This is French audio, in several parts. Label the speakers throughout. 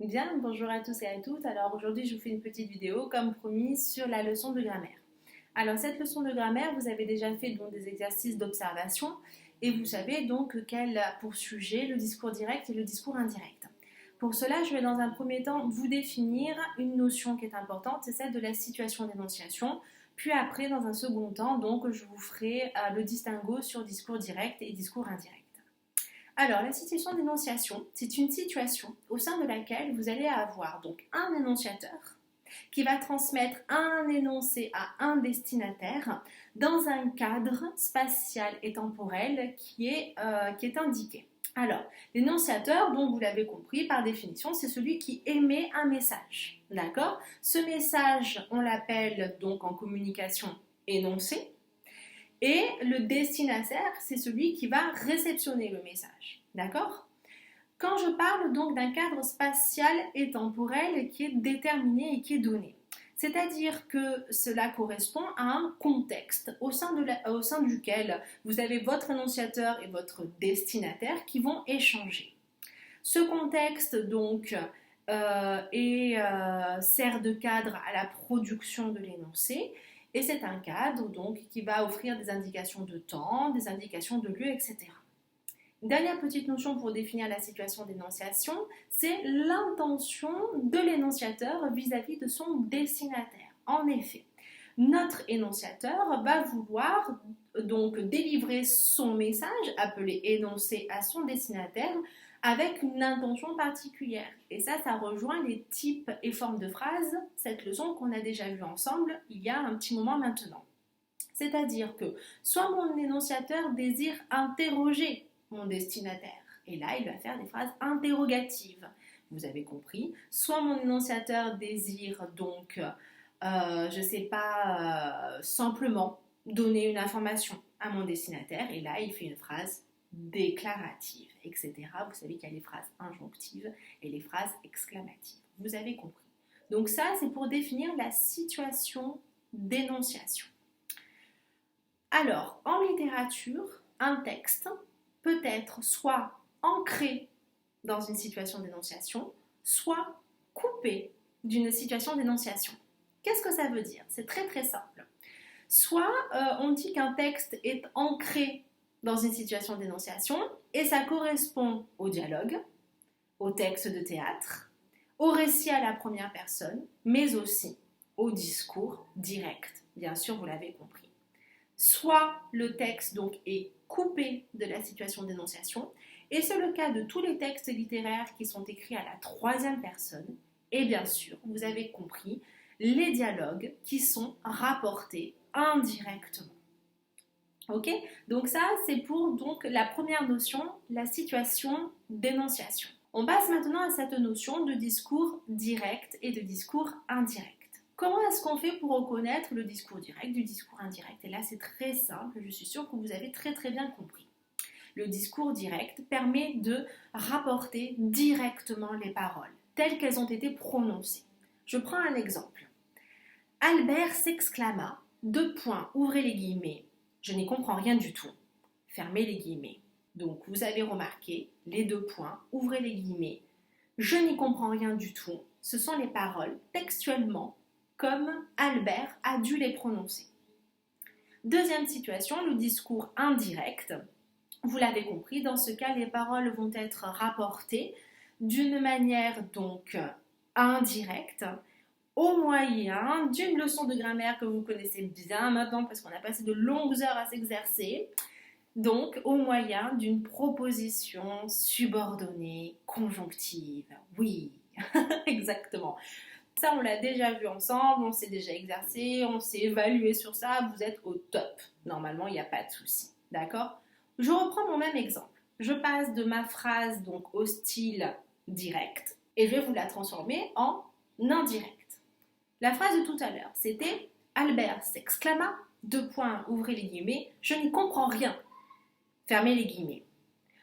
Speaker 1: Bien, bonjour à tous et à toutes. Alors aujourd'hui, je vous fais une petite vidéo, comme promis, sur la leçon de grammaire. Alors cette leçon de grammaire, vous avez déjà fait donc des exercices d'observation et vous savez donc qu'elle a pour sujet le discours direct et le discours indirect. Pour cela, je vais dans un premier temps vous définir une notion qui est importante, c'est celle de la situation d'énonciation. Puis après, dans un second temps, donc je vous ferai le distinguo sur discours direct et discours indirect. Alors, la situation d'énonciation, c'est une situation au sein de laquelle vous allez avoir donc un énonciateur qui va transmettre un énoncé à un destinataire dans un cadre spatial et temporel qui est indiqué. Alors, l'énonciateur, donc vous l'avez compris, par définition, c'est celui qui émet un message. D'accord ? Ce message, on l'appelle donc en communication énoncé. Et le destinataire, c'est celui qui va réceptionner le message. D'accord ? Quand je parle donc d'un cadre spatial et temporel qui est déterminé et qui est donné, c'est-à-dire que cela correspond à un contexte au sein duquel vous avez votre énonciateur et votre destinataire qui vont échanger. Ce contexte donc sert de cadre à la production de l'énoncé. Et c'est un cadre donc qui va offrir des indications de temps, des indications de lieu, etc. Une dernière petite notion pour définir la situation d'énonciation, c'est l'intention de l'énonciateur vis-à-vis de son destinataire. En effet, notre énonciateur va vouloir donc délivrer son message, appelé énoncé, à son destinataire avec une intention particulière. Et ça rejoint les types et formes de phrases, cette leçon qu'on a déjà vue ensemble il y a un petit moment maintenant. C'est-à-dire que soit mon énonciateur désire interroger mon destinataire, et là il va faire des phrases interrogatives, vous avez compris, soit mon énonciateur désire donc, simplement donner une information à mon destinataire, et là il fait une phrase déclarative, etc. Vous savez qu'il y a les phrases injonctives et les phrases exclamatives. Vous avez compris. Donc ça, c'est pour définir la situation d'énonciation. Alors, en littérature, un texte peut être soit ancré dans une situation d'énonciation, soit coupé d'une situation d'énonciation. Qu'est-ce que ça veut dire ? C'est très très simple. Soit on dit qu'un texte est ancré dans une situation d'énonciation et ça correspond au dialogue, au texte de théâtre, au récit à la première personne, mais aussi au discours direct. Bien sûr, vous l'avez compris. Soit le texte donc est coupé de la situation d'énonciation, et c'est le cas de tous les textes littéraires qui sont écrits à la troisième personne, et bien sûr, vous avez compris, les dialogues qui sont rapportés indirectement. Ok ? Donc ça, c'est pour donc la première notion, la situation d'énonciation. On passe maintenant à cette notion de discours direct et de discours indirect. Comment est-ce qu'on fait pour reconnaître le discours direct du discours indirect ? Et là, c'est très simple, je suis sûre que vous avez très très bien compris. Le discours direct permet de rapporter directement les paroles, telles qu'elles ont été prononcées. Je prends un exemple. Albert s'exclama, ouvrez les guillemets, je n'y comprends rien du tout, fermez les guillemets. Donc, vous avez remarqué, les ouvrez les guillemets, je n'y comprends rien du tout, ce sont les paroles textuellement comme Albert a dû les prononcer. Deuxième situation, le discours indirect. Vous l'avez compris, dans ce cas, les paroles vont être rapportées d'une manière donc indirecte au moyen d'une leçon de grammaire que vous connaissez bien maintenant parce qu'on a passé de longues heures à s'exercer. Donc, au moyen d'une proposition subordonnée conjonctive. Oui, exactement. Ça, on l'a déjà vu ensemble, on s'est déjà exercé, on s'est évalué sur ça, vous êtes au top. Normalement, il n'y a pas de souci. D'accord ? Je reprends mon même exemple. Je passe de ma phrase donc au style direct et je vais vous la transformer en indirect. La phrase de tout à l'heure, c'était Albert s'exclama, ouvrez les guillemets, je n'y comprends rien. Fermez les guillemets.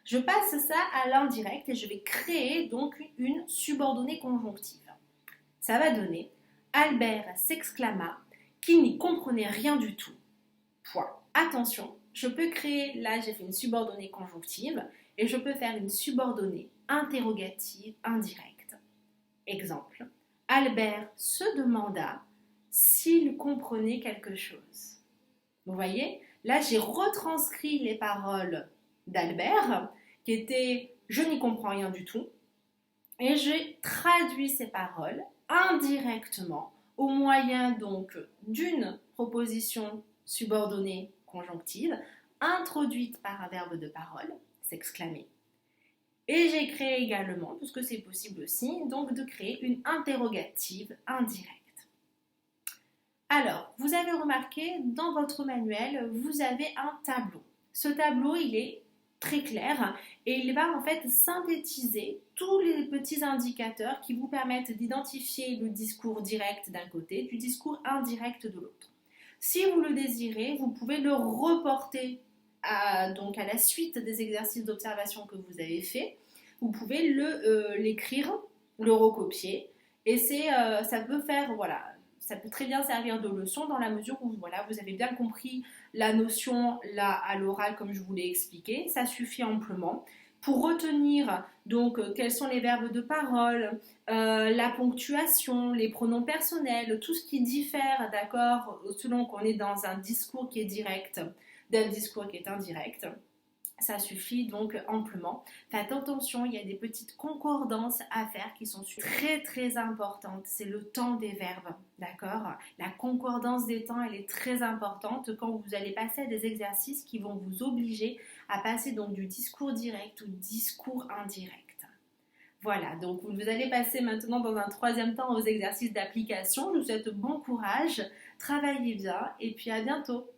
Speaker 1: Je passe ça à l'indirect et je vais créer donc une subordonnée conjonctive. Ça va donner Albert s'exclama qu'il n'y comprenait rien du tout. Point. Attention, je peux créer, là j'ai fait une subordonnée conjonctive et je peux faire une subordonnée interrogative indirecte. Exemple, Albert se demanda s'il comprenait quelque chose. Vous voyez, là j'ai retranscrit les paroles d'Albert, qui étaient « je n'y comprends rien du tout », et j'ai traduit ces paroles indirectement au moyen donc d'une proposition subordonnée conjonctive introduite par un verbe de parole, s'exclamer. Et j'ai créé également, puisque c'est possible aussi, donc de créer une interrogative indirecte. Alors, vous avez remarqué, dans votre manuel, vous avez un tableau. Ce tableau, il est très clair et il va en fait synthétiser tous les petits indicateurs qui vous permettent d'identifier le discours direct d'un côté, du discours indirect de l'autre. Si vous le désirez, vous pouvez le reporter donc à la suite des exercices d'observation que vous avez fait. Vous pouvez l'écrire, le recopier et ça peut faire, voilà, ça peut très bien servir de leçon dans la mesure où voilà, vous avez bien compris la notion là à l'oral comme je vous l'ai expliqué. Ça suffit amplement. Pour retenir donc quels sont les verbes de parole, la ponctuation, les pronoms personnels, tout ce qui diffère, d'accord, selon qu'on est dans un discours qui est direct d'un discours qui est indirect. Ça suffit donc amplement. Faites attention, il y a des petites concordances à faire qui sont très très importantes. C'est le temps des verbes, d'accord? La concordance des temps, elle est très importante quand vous allez passer à des exercices qui vont vous obliger à passer donc du discours direct au discours indirect. Voilà, donc vous allez passer maintenant dans un troisième temps aux exercices d'application. Je vous souhaite bon courage, travaillez bien et puis à bientôt.